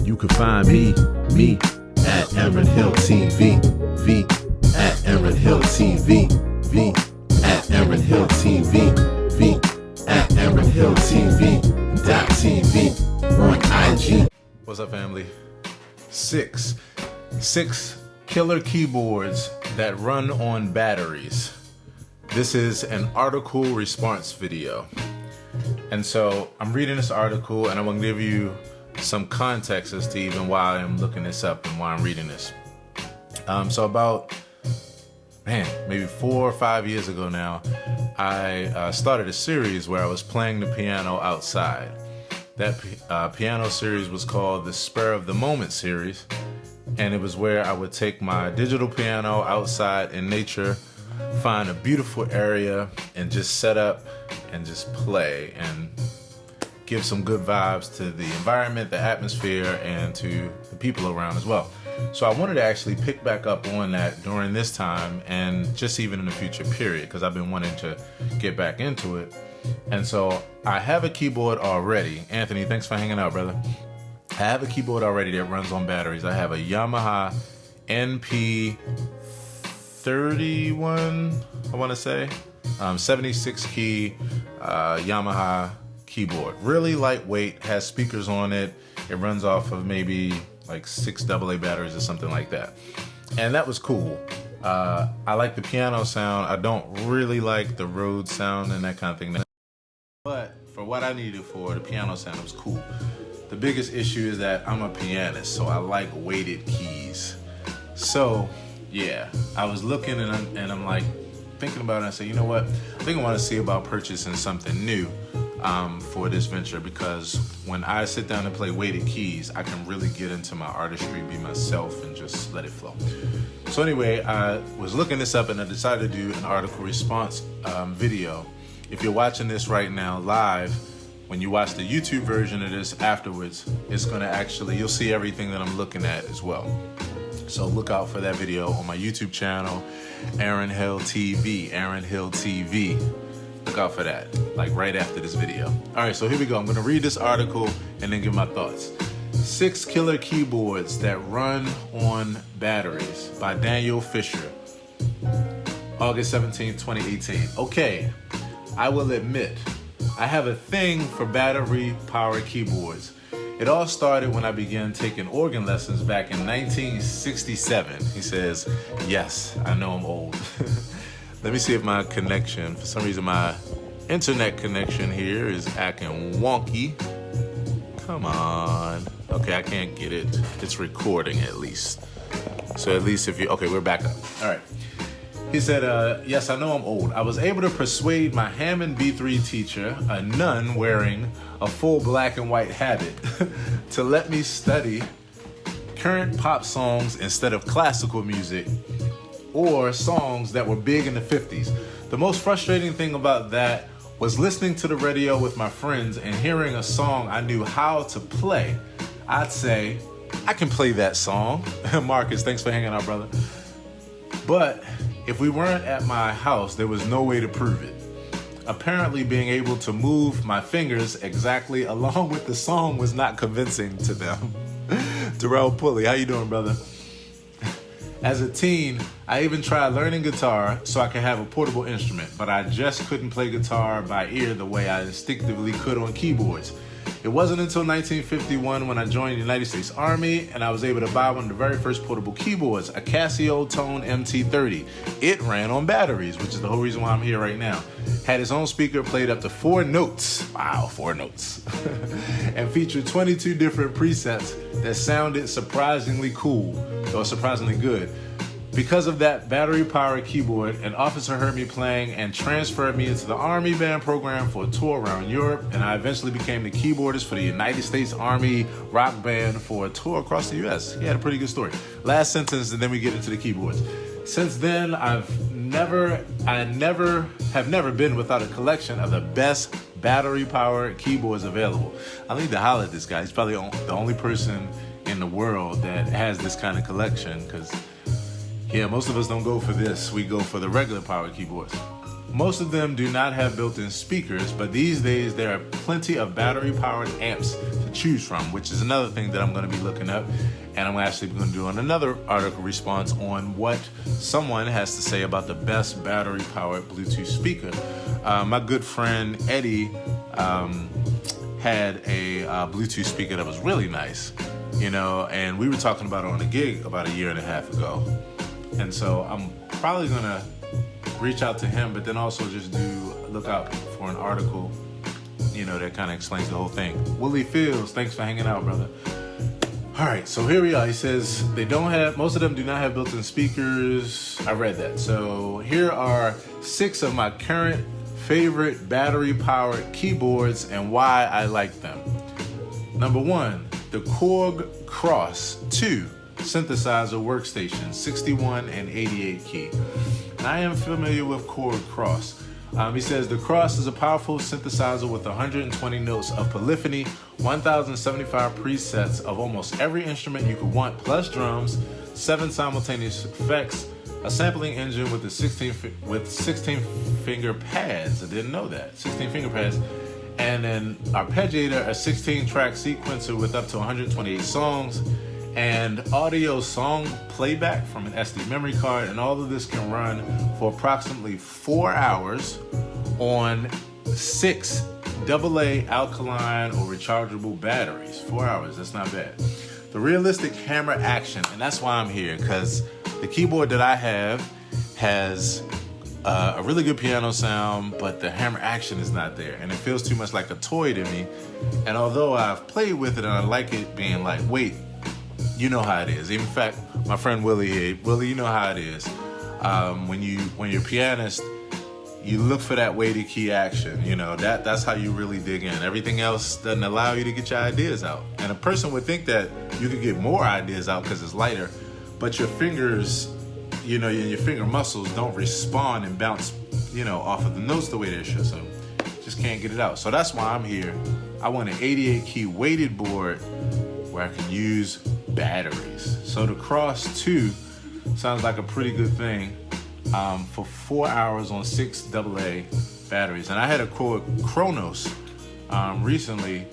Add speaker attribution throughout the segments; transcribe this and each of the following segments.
Speaker 1: You can find me at Aaron Hill TV, V at Aaron Hill TV, V at Aaron Hill TV, V at Aaron Hill TV, .TV on IG.
Speaker 2: What's up, family? Six killer keyboards that run on batteries. This is an article response video. And so I'm reading this article and I want to give you some context as to even why I'm looking this up and why I'm reading this. So about, maybe 4 or 5 years ago now, I started a series where I was playing the piano outside. That piano series was called the Spur of the Moment series, and it was where I would take my digital piano outside in nature, find a beautiful area, and just set up and just play and give some good vibes to the environment, the atmosphere, and to the people around as well. So I wanted to actually pick back up on that during this time and just even in the future period, because I've been wanting to get back into it. And so I have a keyboard already. Anthony, thanks for hanging out, brother. I have a keyboard already that runs on batteries. I have a Yamaha NP31, I want to say, 76 key Yamaha keyboard. Really lightweight, has speakers on it. It runs off of maybe like 6 AA batteries or something like that. And that was cool. I like the piano sound. I don't really like the Rhodes sound and that kind of thing. But for what I needed for the piano sound, it was cool. The biggest issue is that I'm a pianist, so I like weighted keys. So yeah, I was looking and I'm like thinking about it. I said, you know what? I think I want to see about purchasing something new for this venture, because when I sit down and play weighted keys, I can really get into my artistry, be myself, and just let it flow. So anyway, I was looking this up and I decided to do an article response video. If you're watching this right now live, when you watch the YouTube version of this afterwards, it's gonna actually, you'll see everything that I'm looking at as well. So look out for that video on my YouTube channel, Aaron Hill TV, Aaron Hill TV. Look out for that, like right after this video. All right, so here we go. I'm gonna read this article and then give my thoughts. 6 killer keyboards that run on batteries by Daniel Fisher, August 17, 2018. Okay, I will admit, I have a thing for battery-powered keyboards. It all started when I began taking organ lessons back in 1967. He says, yes, I know I'm old. Let me see if my connection, for some reason my internet connection here is acting wonky. Come on. Okay, I can't get it. It's recording at least. So at least if you, okay, we're back up. All right. He said, yes, I know I'm old. I was able to persuade my Hammond B3 teacher, a nun wearing a full black and white habit, to let me study current pop songs instead of classical music or songs that were big in the 50s. The most frustrating thing about that was listening to the radio with my friends and hearing a song I knew how to play. I'd say, I can play that song. Marcus, thanks for hanging out, brother. But if we weren't at my house, there was no way to prove it. Apparently being able to move my fingers exactly along with the song was not convincing to them. Darrell Pulley, how you doing, brother? As a teen, I even tried learning guitar so I could have a portable instrument, but I just couldn't play guitar by ear the way I instinctively could on keyboards. It wasn't until 1951 when I joined the United States Army and I was able to buy one of the very first portable keyboards, a Casio Tone MT30. It ran on batteries, which is the whole reason why I'm here right now. Had its own speaker, played up to 4 notes. Wow, 4 notes. And featured 22 different presets that sounded surprisingly cool, or surprisingly good. Because of that battery-powered keyboard, an officer heard me playing and transferred me into the Army band program for a tour around Europe, and I eventually became the keyboardist for the United States Army rock band for a tour across the US. He had a pretty good story. Last sentence, and then we get into the keyboards. Since then, I have never been without a collection of the best battery-powered keyboards available. I need to holler at this guy. He's probably the only person in the world that has this kind of collection, because yeah, most of us don't go for this. We go for the regular powered keyboards. Most of them do not have built-in speakers, but these days there are plenty of battery-powered amps to to choose from, which is another thing that I'm going to be looking up. And I'm actually going to do another article response on what someone has to say about the best battery-powered Bluetooth speaker. My good friend Eddie had a Bluetooth speaker that was really nice, you know, and we were talking about it on a gig about a year and a half ago. And so I'm probably going to reach out to him, but then also just look out for an article, you know, that kind of explains the whole thing. Willie Fields, thanks for hanging out, brother. All right, so here we are. He says most of them do not have built-in speakers. I read that. So here are 6 of my current favorite battery-powered keyboards and why I like them. Number 1, the Korg KROSS 2 Synthesizer Workstation, 61 and 88 key. And I am familiar with Korg KROSS. He says the KROSS is a powerful synthesizer with 120 notes of polyphony, 1,075 presets of almost every instrument you could want, plus drums, 7 simultaneous effects, a sampling engine with 16 finger pads. I didn't know that. 16 finger pads. And an arpeggiator, a 16-track sequencer with up to 128 songs, and audio song playback from an SD memory card. And all of this can run for approximately 4 hours on 6 AA alkaline or rechargeable batteries. 4 hours, that's not bad. The realistic hammer action, and that's why I'm here, because the keyboard that I have has a really good piano sound, but the hammer action is not there, and it feels too much like a toy to me. And although I've played with it and I like it being lightweight, you know how it is. In fact, my friend Willie here, Willie, you know how it is. When you're a pianist, you look for that weighted key action. You know, that's how you really dig in. Everything else doesn't allow you to get your ideas out. And a person would think that you could get more ideas out because it's lighter, but your fingers, you know, your finger muscles don't respond and bounce, you know, off of the notes the way they should. So just can't get it out. So that's why I'm here. I want an 88 key weighted board where I can use batteries. So the KROSS 2 sounds like a pretty good thing for 4 hours on 6 AA batteries. And I had a Korg KROSS recently,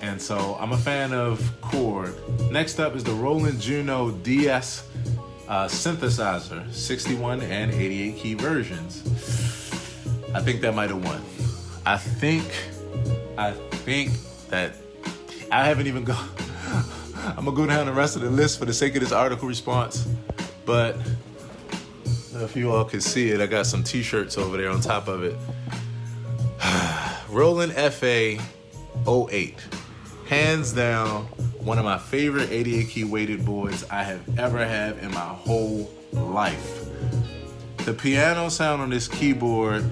Speaker 2: and so I'm a fan of Korg. Next up is the Roland JUNO-DS synthesizer, 61 and 88 key versions. I think that might have won. I think that I haven't even gone. I'm gonna go down the rest of the list for the sake of this article response, but if you all can see it, I got some t-shirts over there on top of it. Roland FA 08, hands down one of my favorite 88 key weighted boards I have ever had in my whole life. The piano sound on this keyboard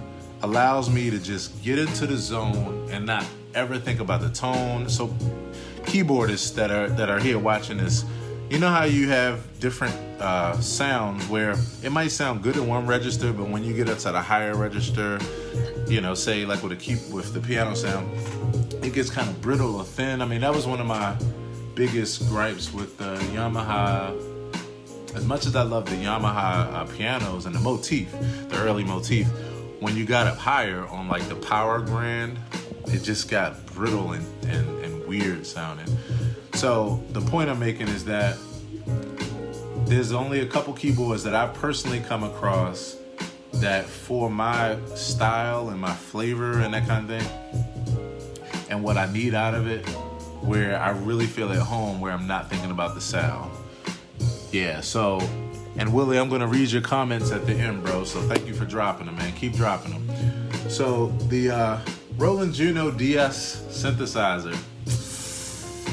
Speaker 2: allows me to just get into the zone and not ever think about the tone. So keyboardists that are here watching this, you know how you have different sounds where it might sound good in one register, but when you get up to the higher register, you know, say like with the piano sound, it gets kind of brittle or thin. I mean, that was one of my biggest gripes with the Yamaha. As much as I love the Yamaha pianos and the motif, the early motif, when you got up higher on like the Power Grand, it just got brittle and weird sounding. So the point I'm making is that there's only a couple keyboards that I've personally come across that for my style and my flavor and that kind of thing, and what I need out of it, where I really feel at home, where I'm not thinking about the sound. Yeah, so, and Willie, I'm gonna read your comments at the end, bro, so thank you for dropping them, man. Keep dropping them. So the Roland JUNO-DS synthesizer,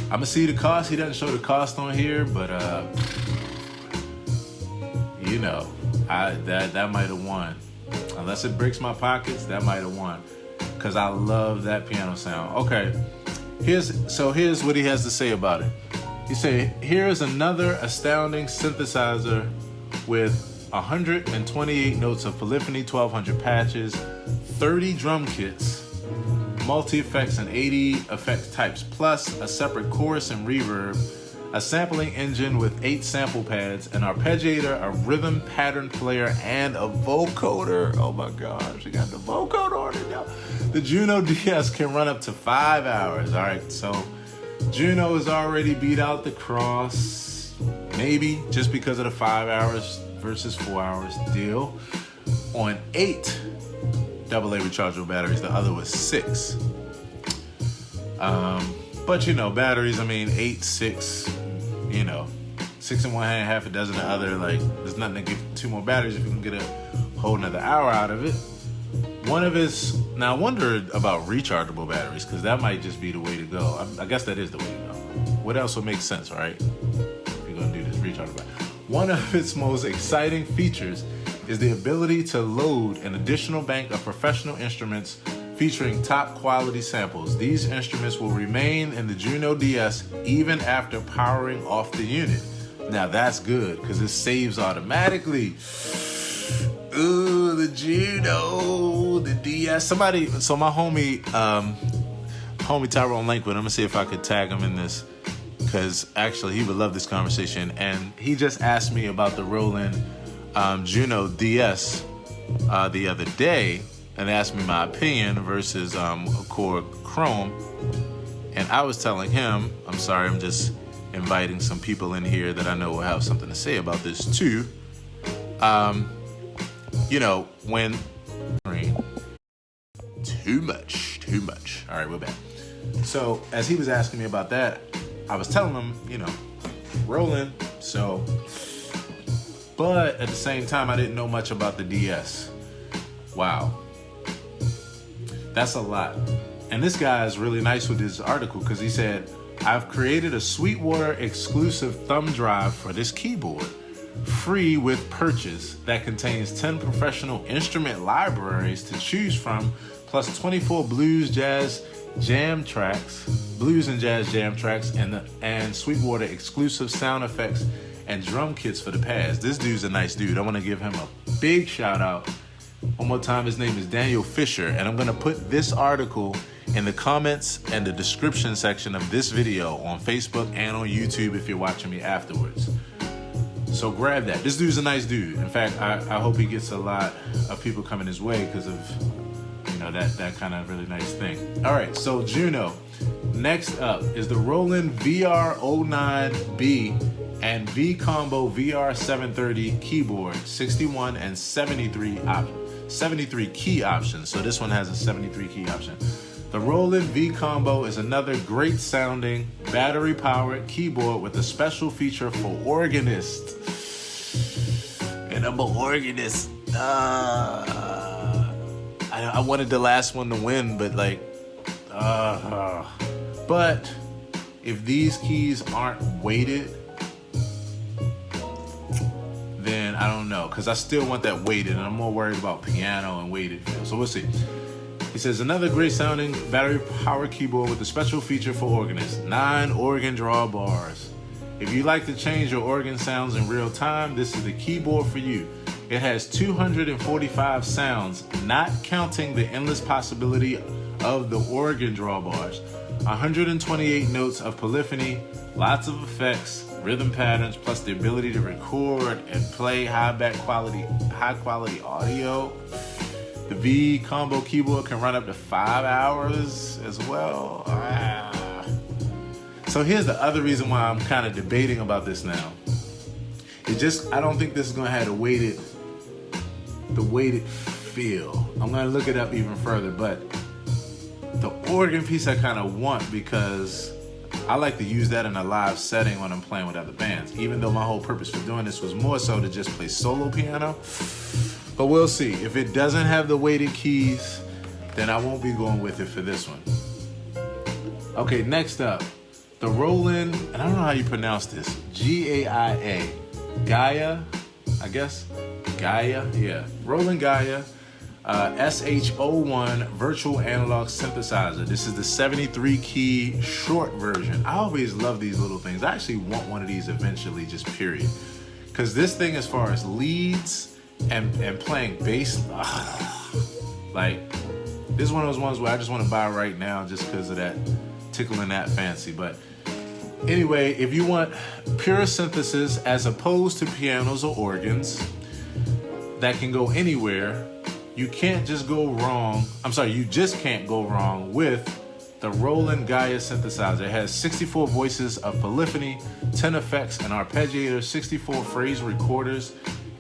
Speaker 2: I'm gonna see the cost. He doesn't show the cost on here, but you know, that might have won. Unless it breaks my pockets, that might have won, because I love that piano sound. Okay, here's what he has to say about it. He said, here's another astounding synthesizer with 128 notes of polyphony, 1,200 patches, 30 drum kits, multi-effects and 80 effect types, plus a separate chorus and reverb, a sampling engine with 8 sample pads, an arpeggiator, a rhythm pattern player, and a vocoder. Oh my gosh, you got the vocoder on it, y'all. The JUNO-DS can run up to 5 hours. All right, so Juno has already beat out the KROSS, maybe just because of the 5 hours versus 4 hours deal on 8 AA rechargeable batteries. The other was 6. But you know, batteries, I mean, 8, 6, you know, 6 in one hand, half a dozen in the other. Like, there's nothing to give 2 more batteries if you can get a whole another hour out of it. One of his, now I wondered about rechargeable batteries, because that might just be the way to go. I guess that is the way to go. What else would make sense, right? If you're gonna do this rechargeable. One of its most exciting features is the ability to load an additional bank of professional instruments featuring top quality samples. These instruments will remain in the JUNO-DS even after powering off the unit. Now that's good, because it saves automatically. Ooh, the Juno, the DS. Somebody, so my homie Tyrone Lankwood, I'm gonna see if I could tag him in this, because actually he would love this conversation. And he just asked me about the Roland JUNO-DS the other day, and asked me my opinion versus a Korg Chrome. And I was telling him, I'm sorry, I'm just inviting some people in here that I know will have something to say about this too. You know, when too much. All right, we're back. So as he was asking me about that, I was telling him, you know, Roland. So, but at the same time, I didn't know much about the DS. Wow, that's a lot. And this guy is really nice with his article, because he said, I've created a Sweetwater exclusive thumb drive for this keyboard, free with purchase, that contains 10 professional instrument libraries to choose from, plus 24 blues and jazz jam tracks, and Sweetwater exclusive sound effects and drum kits for the pads. This dude's a nice dude. I want to give him a big shout out. One more time, his name is Daniel Fisher, and I'm going to put this article in the comments and the description section of this video on Facebook and on YouTube if you're watching me afterwards. So grab that. This dude's a nice dude. In fact, I hope he gets a lot of people coming his way because of, you know, that kind of really nice thing. All right, so Juno. Next up is the Roland VR09B and V-Combo VR730 keyboard, 61 and 73 key options. So this one has a 73 key option. The Roland V-Combo is another great sounding battery powered keyboard with a special feature for organists. And I'm an organist. I wanted the last one to win, but like, but if these keys aren't weighted, then I don't know, because I still want that weighted, and I'm more worried about piano and weighted feel. So we'll see. He says, another great sounding battery powered keyboard with a special feature for organists, 9 organ drawbars. If you like to change your organ sounds in real time, this is the keyboard for you. It has 245 sounds, not counting the endless possibility of the organ drawbars, 128 notes of polyphony, lots of effects, rhythm patterns, plus the ability to record and play high quality audio. The V-Combo keyboard can run up to 5 hours as well. So here's the other reason why I'm kind of debating about this now. I don't think this is gonna have the weighted feel. I'm gonna look it up even further, but the organ piece I kind of want, because I like to use that in a live setting when I'm playing with other bands, even though my whole purpose for doing this was more so to just play solo piano. But we'll see. If it doesn't have the weighted keys, then I won't be going with it for this one. Okay, next up, the Roland, and I don't know how you pronounce this, GAIA, GAIA, I guess, GAIA, yeah, Roland GAIA, SH01 virtual analog synthesizer. This is the 73 key short version. I always love these little things. I actually want one of these eventually, just period. Because this thing, as far as leads and playing bass, like, this is one of those ones where I just want to buy right now just because of that tickling that fancy. But anyway, if you want pure synthesis as opposed to pianos or organs that can go anywhere, you just can't go wrong with the Roland GAIA synthesizer. It has 64 voices of polyphony, 10 effects, an arpeggiator, 64 phrase recorders,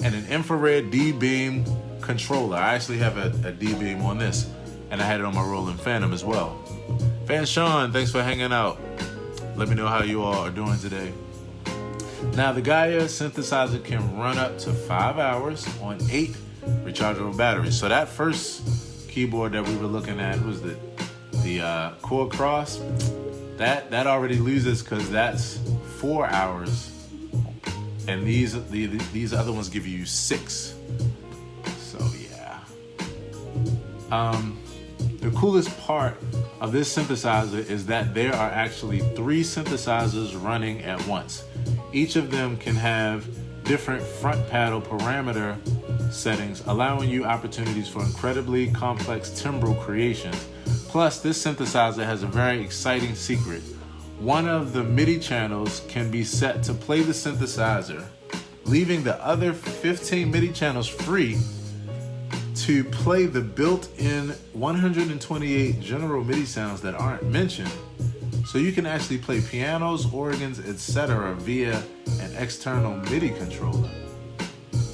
Speaker 2: and an infrared D-beam controller. I actually have a D-beam on this, and I had it on my Roland Phantom as well. Fan Sean, thanks for hanging out. Let me know how you all are doing today. Now, the GAIA synthesizer can run up to 5 hours on 8 rechargeable batteries. So that first keyboard that we were looking at was the Korg KROSS. That already loses because that's 4 hours, and these other ones give you 6. So yeah. The coolest part of this synthesizer is that there are actually 3 synthesizers running at once. Each of them can have different front panel parameter settings, allowing you opportunities for incredibly complex timbral creations. Plus, this synthesizer has a very exciting secret. One of the MIDI channels can be set to play the synthesizer, leaving the other 15 MIDI channels free to play the built-in 128 general MIDI sounds that aren't mentioned. So you can actually play pianos, organs, etc. via an external MIDI controller.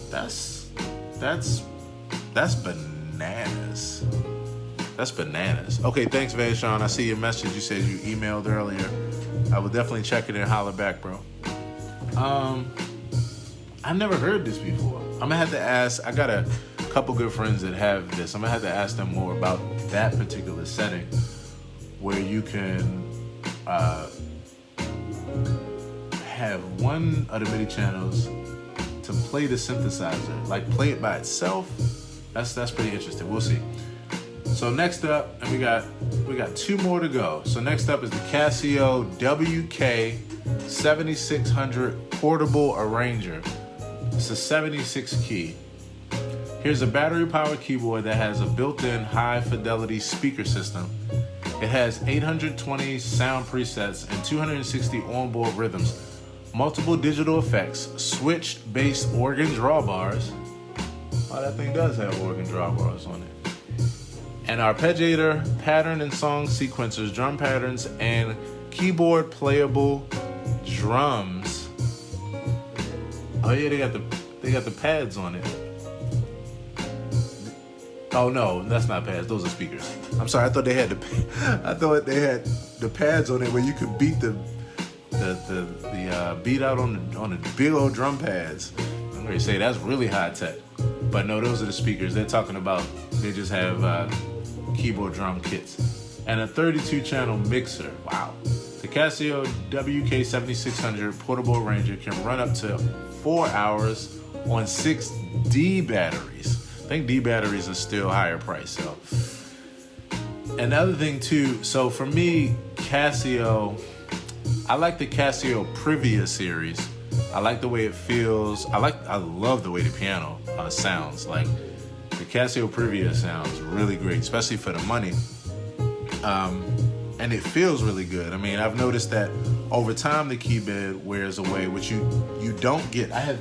Speaker 2: That's bananas. That's bananas. Okay, thanks, Vaishon. I see your message. You said you emailed earlier. I will definitely check it and holler back, bro. I've never heard this before. I'm gonna have to ask. I got a couple good friends that have this. I'm gonna have to ask them more about that particular setting where you can have one of the MIDI channels to play the synthesizer, like play it by itself. That's pretty interesting. We'll see. So next up, and we got 2 more to go. So next up is the Casio WK7600 portable arranger. It's a 76 key. Here's a battery-powered keyboard that has a built-in high-fidelity speaker system. It has 820 sound presets and 260 onboard rhythms, multiple digital effects, switch-based organ drawbars. Oh, that thing does have organ drawbars on it. An arpeggiator, pattern and song sequencers, drum patterns, and keyboard playable drums. Oh yeah, they got the pads on it. Oh no, that's not pads. Those are speakers. I'm sorry. I thought they had the pads on it where you could beat the beat out on the big old drum pads. I'm gonna say that's really high tech. But no, those are the speakers. They're talking about. They just have keyboard drum kits and a 32 channel mixer. Wow. The Casio WK7600 portable arranger can run up to 4 hours on 6 D batteries. I think D batteries are still higher price. So another thing too, so for me, Casio, I like the Casio Privia series. I like the way it feels. I love the way the piano sounds. Like the Casio Privia sounds really great, especially for the money. And it feels really good. I mean, I've noticed that over time the keybed wears away, which you don't get. I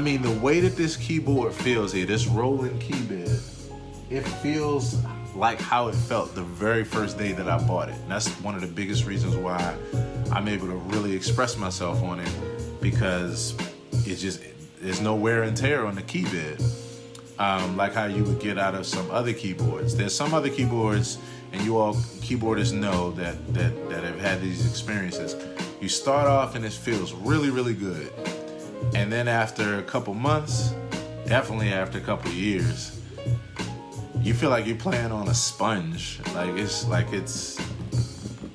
Speaker 2: mean, the way that this keyboard feels here, this Roland keybed, it feels like how it felt the very first day that I bought it. And that's one of the biggest reasons why I'm able to really express myself on it, because there's no wear and tear on the keybed. Like how you would get out of some other keyboards. There's some other keyboards, and you all keyboardists know that have had these experiences. You start off and it feels really, really good. And then after a couple months, definitely after a couple years, you feel like you're playing on a sponge.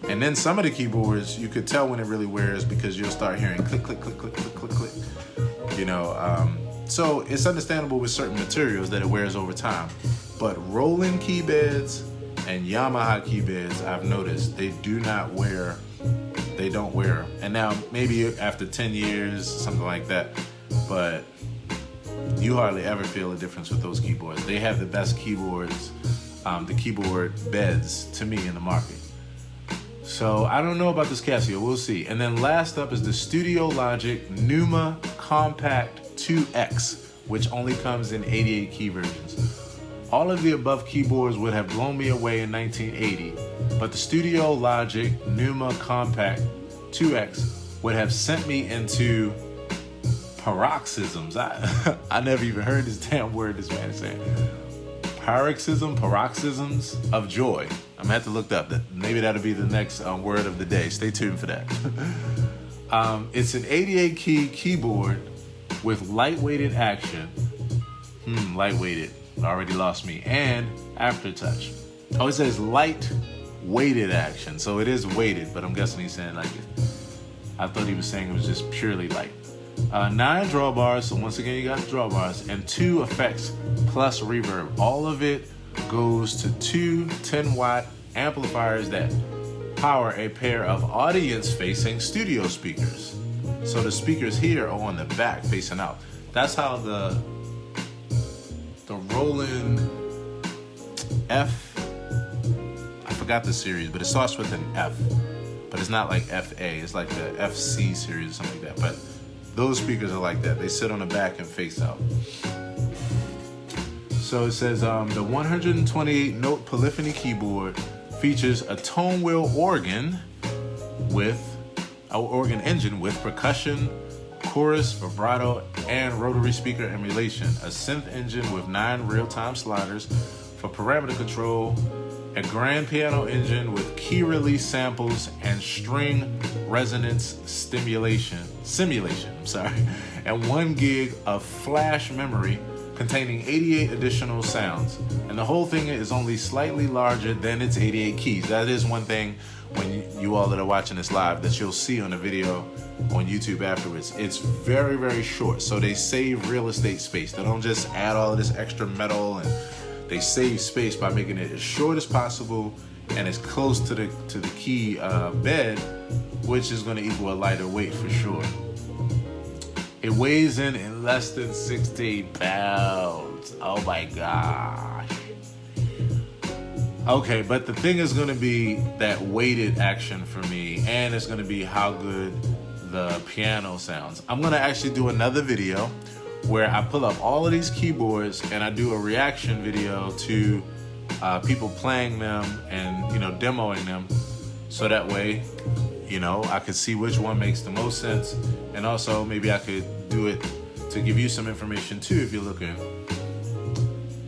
Speaker 2: And then some of the keyboards, you could tell when it really wears because you'll start hearing click, click, click, click, click, click, click. So it's understandable with certain materials that it wears over time. But Roland keybeds and Yamaha keybeds, I've noticed, they don't wear. And now maybe after 10 years, something like that, but you hardly ever feel a difference with those keyboards. They have the best keyboards, the keyboard beds to me in the market. So I don't know about this Casio, we'll see. And then last up is the Studio Logic Numa Compact 2X, which only comes in 88 key versions. All of the above keyboards would have blown me away in 1980, but the Studio Logic Numa Compact 2X would have sent me into paroxysms. I never even heard this damn word this man is saying. Paroxysms of joy. I'm gonna have to look that up. Maybe that'll be the next word of the day. Stay tuned for that. It's an 88 key keyboard with lightweighted action. Lightweighted. Already lost me. And aftertouch. Oh, it says light-weighted action. So it is weighted, but I'm guessing he's saying like it. I thought he was saying it was just purely light. 9 drawbars, so once again you got drawbars, and 2 effects plus reverb. All of it goes to 2 10-watt amplifiers that power a pair of audience-facing studio speakers. So the speakers here are on the back facing out. That's how the Roland F, I forgot the series, but it starts with an F, but it's not like FA, it's like the FC series or something like that. But those speakers are like that. They sit on the back and face out. So it says the 128 note polyphony keyboard features a tone wheel organ engine with percussion, chorus, vibrato, and rotary speaker emulation, a synth engine with 9 real-time sliders for parameter control, a grand piano engine with key release samples and string resonance simulation, and 1 gig of flash memory containing 88 additional sounds. And the whole thing is only slightly larger than its 88 keys. That is one thing when you all that are watching this live that you'll see on the video on YouTube afterwards. It's very, very short. So they save real estate space. They don't just add all of this extra metal, and they save space by making it as short as possible and as close to the key bed, which is going to equal a lighter weight for sure. It weighs in less than 16 pounds. Oh my gosh. Okay, but the thing is going to be that weighted action for me, and it's going to be how good the piano sounds. I'm going to actually do another video where I pull up all of these keyboards and I do a reaction video to people playing them and, demoing them. So that way, I could see which one makes the most sense. And also maybe I could do it to give you some information too if you're looking.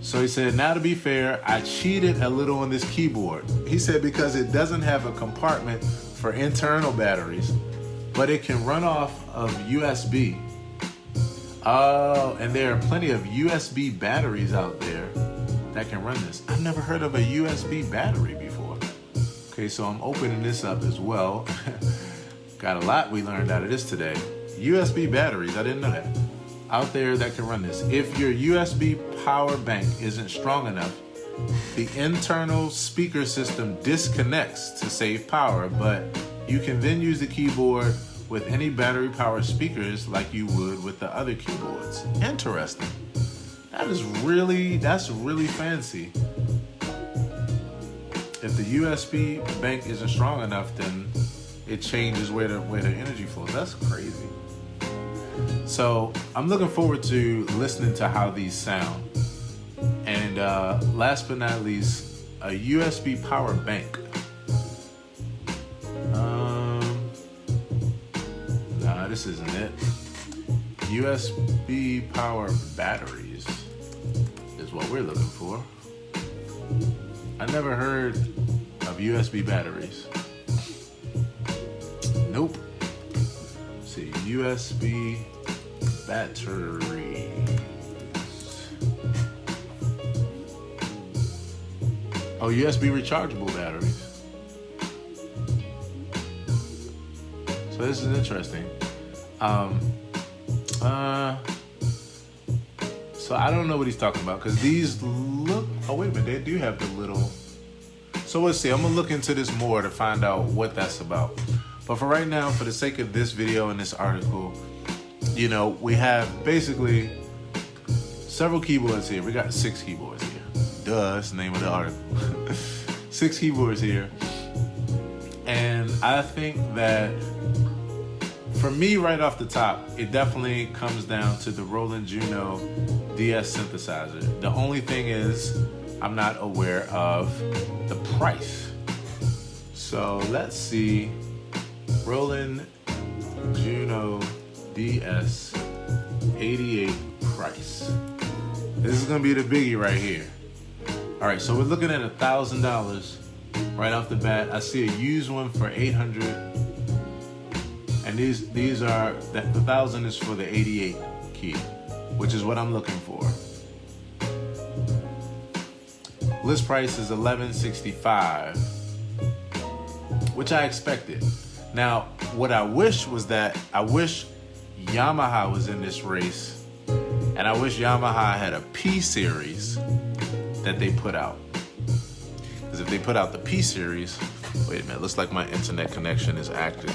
Speaker 2: So he said, now to be fair, I cheated a little on this keyboard. He said because it doesn't have a compartment for internal batteries, but it can run off of USB. Oh, and there are plenty of USB batteries out there that can run this. I've never heard of a USB battery before. Okay, so I'm opening this up as well. Got a lot we learned out of this today. USB batteries, I didn't know that. Out there that can run this. If your USB power bank isn't strong enough, the internal speaker system disconnects to save power, but you can then use the keyboard with any battery powered speakers like you would with the other keyboards. Interesting. That's really fancy. If the USB bank isn't strong enough, then it changes where the energy flows. That's crazy. So I'm looking forward to listening to how these sound. And last but not least, a USB power bank. Nah, this isn't it. USB power batteries is what we're looking for. I never heard of USB batteries. Nope. Let's see, USB batteries. Oh, USB rechargeable batteries. So this is interesting. So I don't know what he's talking about because these look. Oh wait a minute, they do have the little. So let's see. I'm gonna look into this more to find out what that's about. But for right now, for the sake of this video and this article, we have basically several keyboards here. We got 6 keyboards here. Duh, that's the name of the article. 6 keyboards here. And I think that for me, right off the top, it definitely comes down to the Roland JUNO-DS synthesizer. The only thing is, I'm not aware of the price. So let's see, Roland JUNO-DS 88 price. This is gonna be the biggie right here. All right, so we're looking at $1,000 right off the bat. I see a used one for $800, and these are the 1,000 is for the 88 key, which is what I'm looking for. List price is $1,165, which I expected. Now, what I wish was that I wish Yamaha was in this race, and I wish Yamaha had a P series that they put out. Because if they put out the P series, wait a minute, looks like my internet connection is acting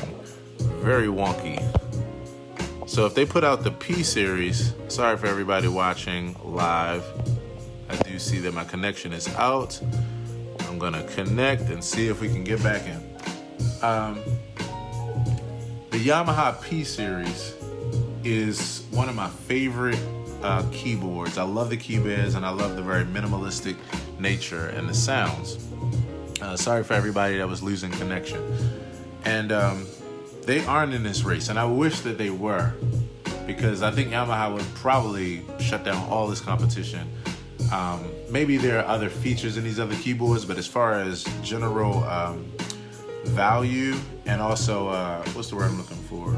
Speaker 2: very wonky. So if they put out the P series, sorry for everybody watching live, I do see that my connection is out. I'm gonna connect and see if we can get back in. The Yamaha P series is one of my favorite keyboards. I love the keybeds and I love the very minimalistic nature and the sounds. Sorry for everybody that was losing connection. And they aren't in this race, and I wish that they were, because I think Yamaha would probably shut down all this competition. Maybe there are other features in these other keyboards, but as far as general value and also, what's the word I'm looking for?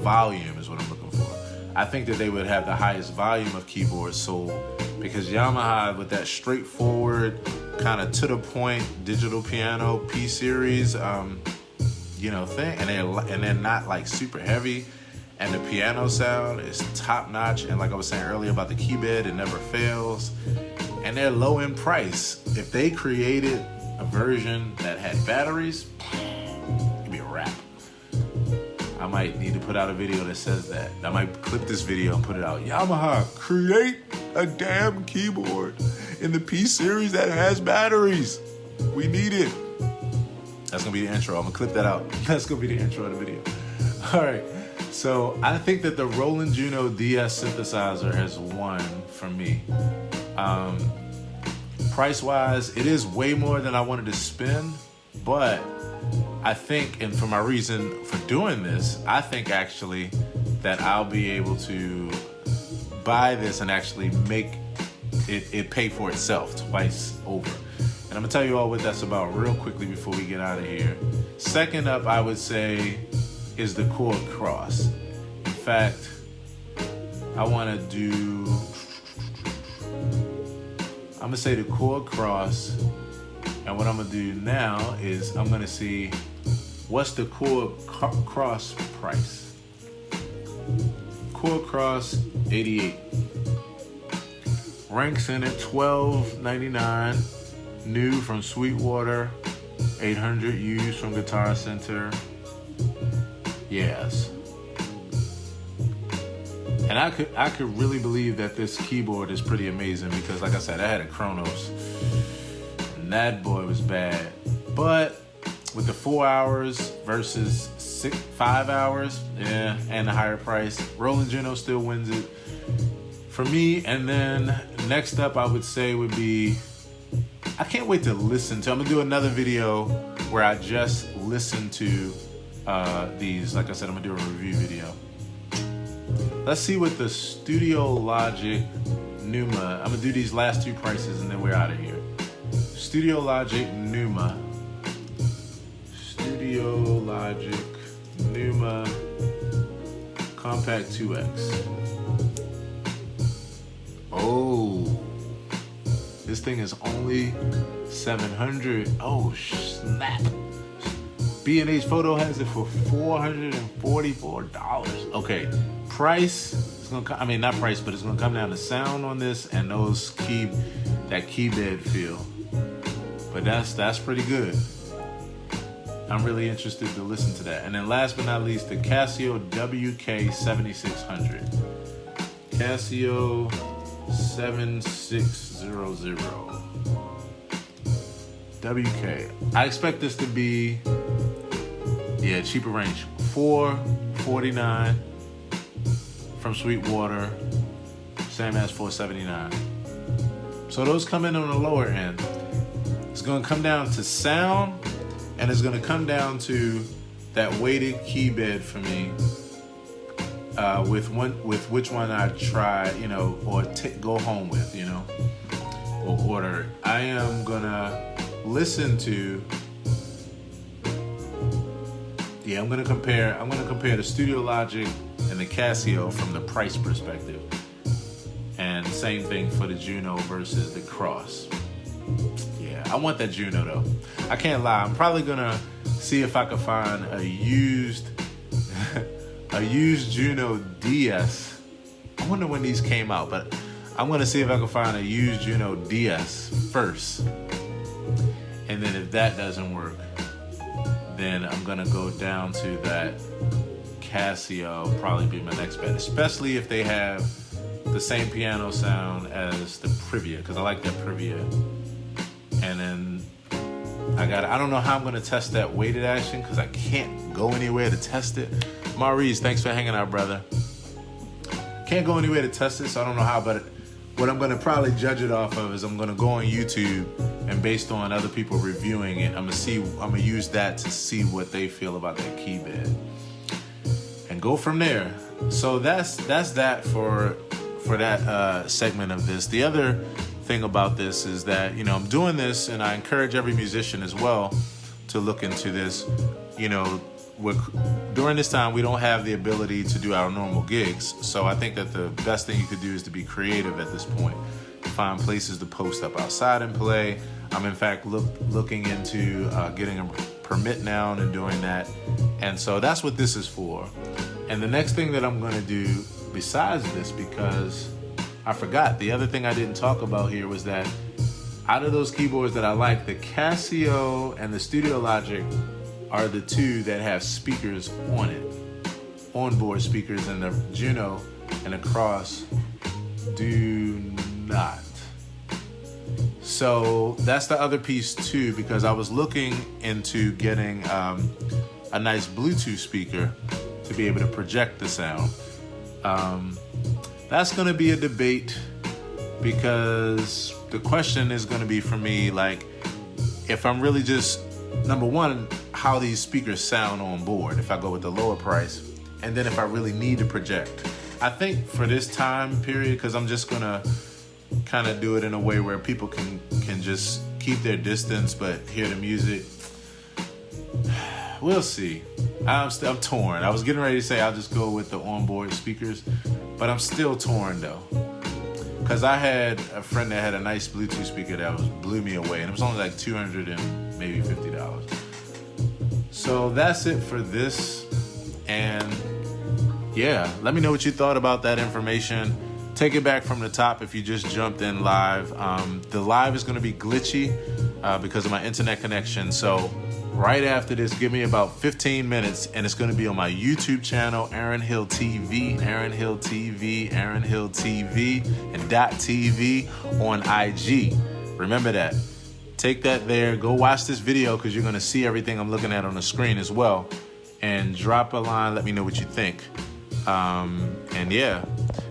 Speaker 2: Volume is what I'm looking for. I think that they would have the highest volume of keyboards sold, because Yamaha, with that straightforward, kind of to the point digital piano P series, thing, and they're not like super heavy, and the piano sound is top notch. And like I was saying earlier about the keybed, it never fails, and they're low in price. If they created a version that had batteries, it'd be a wrap. I might need to put out a video that says that. I might clip this video and put it out. Yamaha, create a damn keyboard in the P series that has batteries. We need it. That's gonna be the intro. I'm gonna clip that out. That's gonna be the intro of the video. All right. So I think that the Roland JUNO-DS synthesizer has won for me. Price-wise, it is way more than I wanted to spend, but I think, and for my reason for doing this, I think actually that I'll be able to buy this and actually make it pay for itself twice over. And I'm gonna tell you all what that's about real quickly before we get out of here. Second up, I would say, is the Korg KROSS. In fact, I wanna do, I'm gonna say the Korg KROSS, and what I'm gonna do now is I'm gonna see what's the Korg KROSS price. Korg KROSS 88. Ranks in at $12.99. New from Sweetwater. 800 used from Guitar Center. Yes. And I could really believe that this keyboard is pretty amazing, because like I said, I had a KROSS and that boy was bad. But with the 4 hours versus 5 hours, yeah, and the higher price, Roland JUNO still wins it for me. And then next up, I would say would be, I can't wait to listen to, I'm gonna do another video where I just listen to these. Like I said, I'm gonna do a review video. Let's see what the Studio Logic Numa, I'm gonna do these last two prices and then we're out of here. Studio Logic Numa. Studio Logic Numa Compact 2X. Oh, this thing is only $700. Oh snap! B&H Photo has it for $444. Okay, price is gonna come, I mean not price, but it's gonna come down to sound on this and those that keybed feel. But that's pretty good. I'm really interested to listen to that. And then last but not least, the Casio WK7600. Casio 7600. WK. I expect this to be, yeah, cheaper range. $450 $449 from Sweetwater. Same as $479. So those come in on the lower end. It's going to come down to sound, and it's going to come down to that weighted key bed for me. With which one I try, or go home with, or order. I am gonna listen to. Yeah, I'm gonna compare the Studio Logic and the Casio from the price perspective, and same thing for the Juno versus the KROSS. Yeah, I want that Juno though. I can't lie. I'm probably gonna see if I can find a used JUNO-DS. I wonder when these came out, but I'm gonna see if I can find a used JUNO-DS first. And then if that doesn't work, then I'm gonna go down to that Casio, probably be my next bet, especially if they have the same piano sound as the Privia, because I like that Privia. And then I don't know how I'm gonna test that weighted action, because I can't go anywhere to test it. Maurice, thanks for hanging out, brother. Can't go anywhere to test it, so I don't know how, but what I'm gonna probably judge it off of is I'm gonna go on YouTube, and based on other people reviewing it, I'm gonna use that to see what they feel about that key bed, and go from there. So that's that for that segment of this. The other thing about this is that I'm doing this, and I encourage every musician as well to look into this. During this time, we don't have the ability to do our normal gigs, so I think that the best thing you could do is to be creative at this point. Find places to post up outside and play. I'm in fact looking into getting a permit now and doing that, and so that's what this is for. And the next thing that I'm going to do besides this, because I forgot, the other thing I didn't talk about here was that out of those keyboards that I like, the Casio and the Studio Logic are the two that have speakers on it, onboard speakers, and the Juno and the KROSS do not. So that's the other piece too, because I was looking into getting a nice Bluetooth speaker to be able to project the sound. That's going to be a debate, because the question is going to be for me, like, if I'm really just, number one, how these speakers sound on board if I go with the lower price, and then if I really need to project. I think for this time period, because I'm just gonna kind of do it in a way where people can just keep their distance but hear the music. We'll see. I'm torn. I was getting ready to say I'll just go with the onboard speakers, but I'm still torn though, because I had a friend that had a nice Bluetooth speaker that blew me away, and it was only like $200 and maybe $50. So that's it for this, and yeah, let me know what you thought about that information. Take it back from the top if you just jumped in live. The live is going to be glitchy because of my internet connection, so right after this, give me about 15 minutes, and it's going to be on my YouTube channel, Aaron Hill TV, Aaron Hill TV, Aaron Hill TV, and .tv on IG. Remember that. Take that there. Go watch this video, because you're going to see everything I'm looking at on the screen as well. And drop a line. Let me know what you think. And yeah,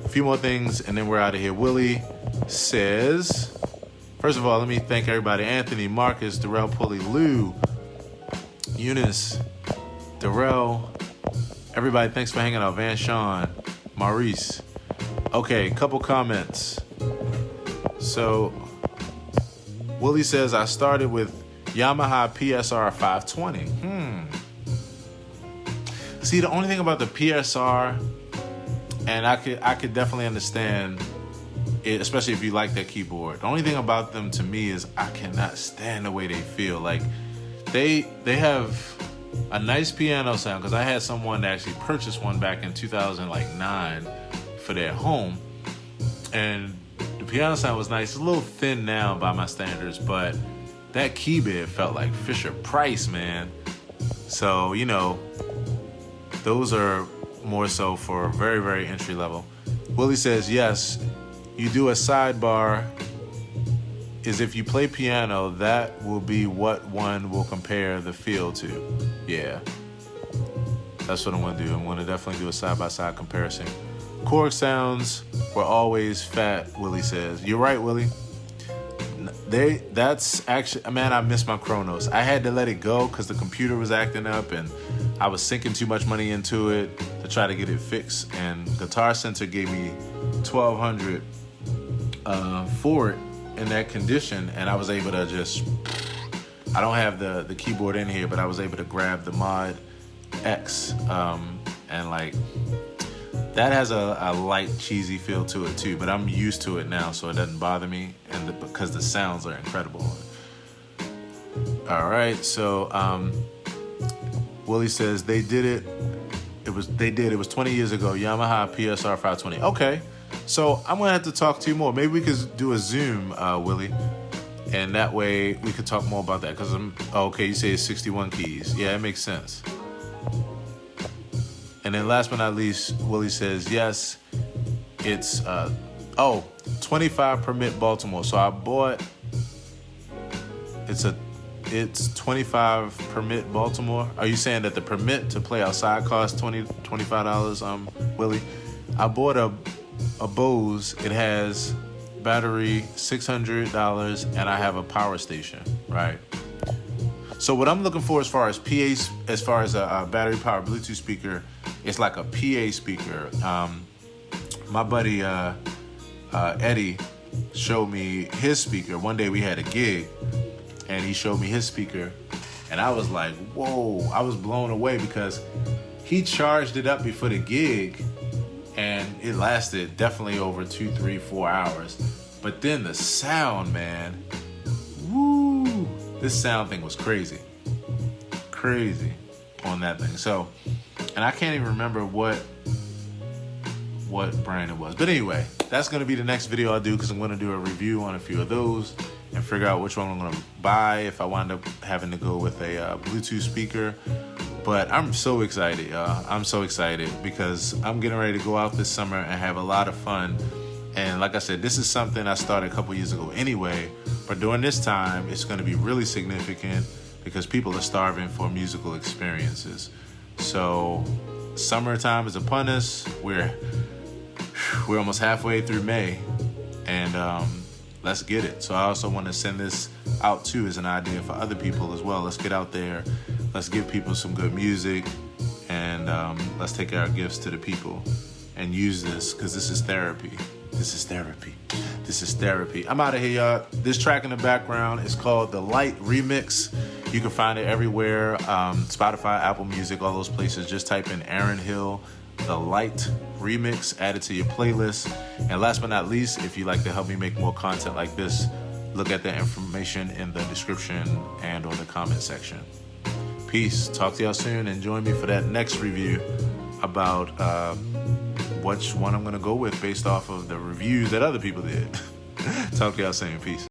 Speaker 2: a few more things, and then we're out of here. Willie says, first of all, let me thank everybody. Anthony, Marcus, Darrell, Pulley, Lou, Eunice, Darrell, everybody, thanks for hanging out. Van Sean, Maurice. Okay, couple comments. So Willie says, I started with Yamaha PSR 520. See, the only thing about the PSR, and I could definitely understand it, especially if you like that keyboard. The only thing about them to me is I cannot stand the way they feel. Like they have a nice piano sound, because I had someone that actually purchased one back in 2009 for their home, and the piano sound was nice. It's a little thin now by my standards, but that key bed felt like Fisher Price, man. So, those are more so for very, very entry level. Willie says, yes, you do a sidebar. Is if you play piano, that will be what one will compare the feel to. Yeah. That's what I'm gonna do. I'm gonna definitely do a side-by-side comparison. Korg sounds were always fat, Willie says. You're right, Willie. That's actually, man, I miss my Kronos. I had to let it go because the computer was acting up and I was sinking too much money into it to try to get it fixed. And Guitar Center gave me $1,200 for it in that condition, and I was able to just, I don't have the keyboard in here, but I was able to grab the Mod X, and like, that has a light cheesy feel to it too, but I'm used to it now, so it doesn't bother me, and because the sounds are incredible. All right, so Willie says they did it. It was 20 years ago. Yamaha PSR 520. Okay, so I'm gonna have to talk to you more. Maybe we could do a Zoom, Willie, and that way we could talk more about that. Cause okay. You say it's 61 keys. Yeah, it makes sense. And then last but not least, Willie says, yes, it's 25 permit Baltimore. So I bought, it's 25 permit Baltimore. Are you saying that the permit to play outside costs $25, Willie? I bought a Bose. It has battery, $600, and I have a power station, right? So what I'm looking for as far as PAs, as far as a battery powered Bluetooth speaker, it's like a PA speaker. My buddy Eddie showed me his speaker. One day we had a gig and he showed me his speaker and I was like, whoa, I was blown away because he charged it up before the gig and it lasted definitely over 2, 3, 4 hours. But then the sound, man, woo, this sound thing was crazy on that thing. So, and I can't even remember what brand it was. But anyway, that's gonna be the next video I do because I'm gonna do a review on a few of those and figure out which one I'm gonna buy if I wind up having to go with a Bluetooth speaker. But I'm so excited, y'all. I'm so excited because I'm getting ready to go out this summer and have a lot of fun. And like I said, this is something I started a couple years ago anyway, but during this time, it's gonna be really significant because people are starving for musical experiences. So summertime is upon us. We're almost halfway through May, and let's get it. So I also want to send this out too as an idea for other people as well. Let's get out there. Let's give people some good music, and let's take our gifts to the people and use this because this is therapy. This is therapy. This is therapy. I'm out of here, y'all. This track in the background is called The Light Remix. You can find it everywhere. Spotify, Apple Music, all those places. Just type in Aaron Hill, The Light Remix, add it to your playlist. And last but not least, if you'd like to help me make more content like this, look at the information in the description and or the comment section. Peace. Talk to y'all soon and join me for that next review about which one I'm going to go with based off of the reviews that other people did. Talk to y'all soon. Peace.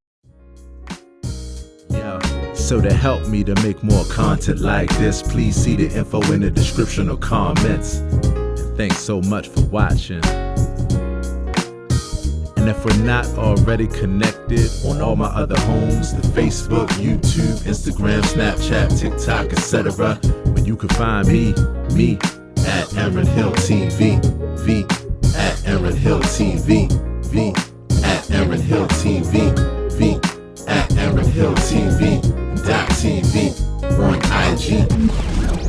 Speaker 1: So to help me to make more content like this, please see the info in the description or comments. And thanks so much for watching. And if we're not already connected on all my other homes, the Facebook, YouTube, Instagram, Snapchat, TikTok, etc., where you can find me at Aaron Hill TV, V at Aaron Hill TV, V at Aaron Hill TV, V at Aaron Hill TV. .TV on IG.